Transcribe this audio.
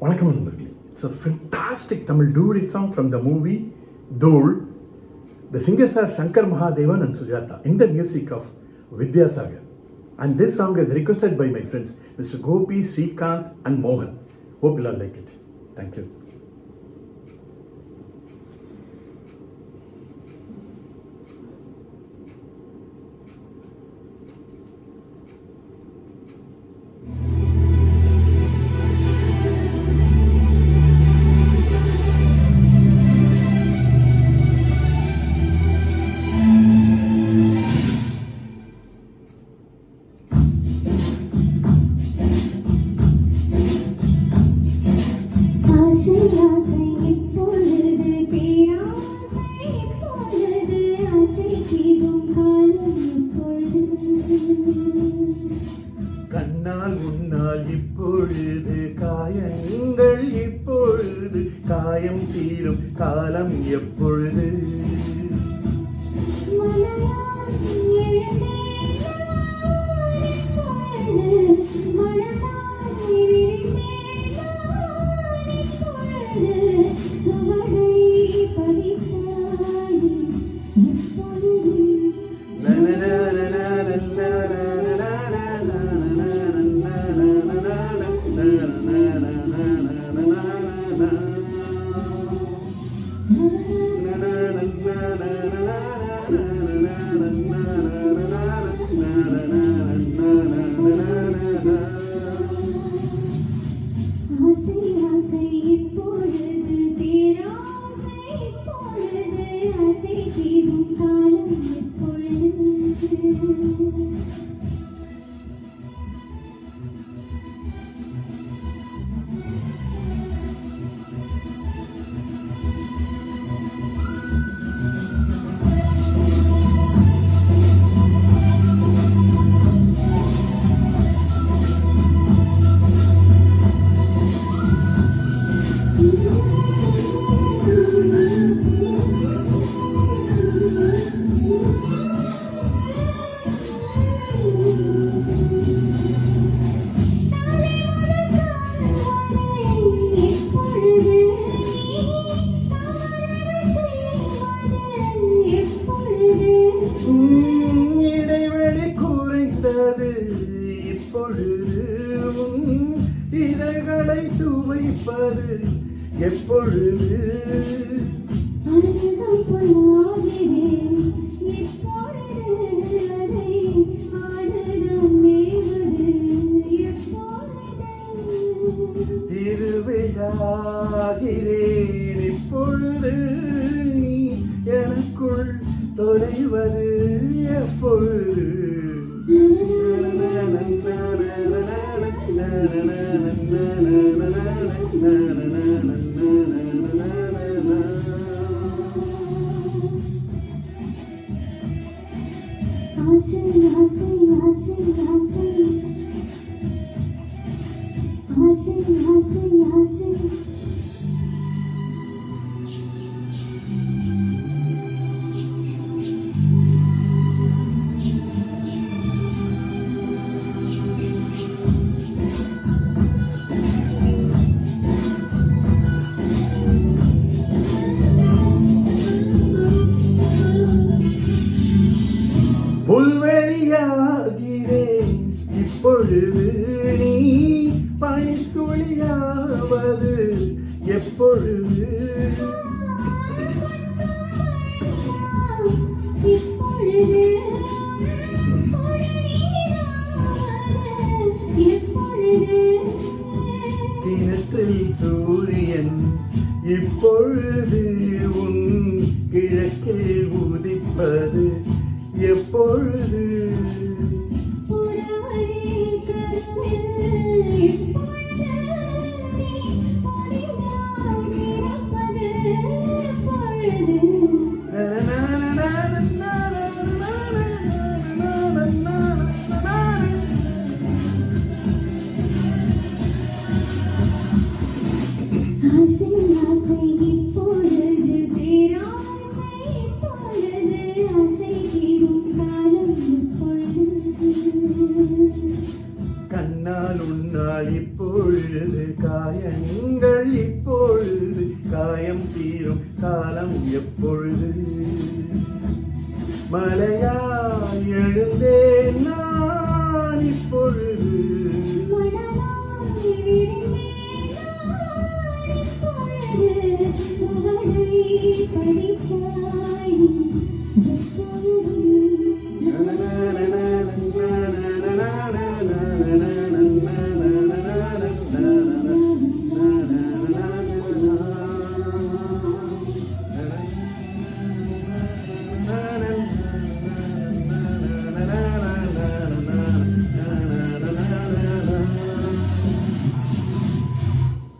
வணக்கம் நண்பர்களே. It's a fantastic Tamil duet song from the movie Dhool. The singers are Shankar Mahadevan and Sujata in the music of Vidyasagar. And this song is requested by my friends Mr. Gopi, Srikanth and Mohan. Hope you all like it. Thank you. கண்ணால் முன்னால் இப்பொழுது காயங்கள் இப்பொழுது காயம் தீரும் காலம் எப்பொழுது இடைவெளி குறைந்தது இப்பொழுது இதழ்களை துவைப்பது எப்பொழுது திருவிழாகிறேன் இப்பொழுது நீ எனக்குள் தொலைவது எப்பொழுது புல்வெளியாகிறேன் இப்பொழுது நீ பனித்துளியாவது எப்பொழுது கிணற்றில் சூரியன் இப்பொழுது உன் கிழக்கில் உதிப்பது எப்பொழுது இப்பொழுது எப்பொழுதும்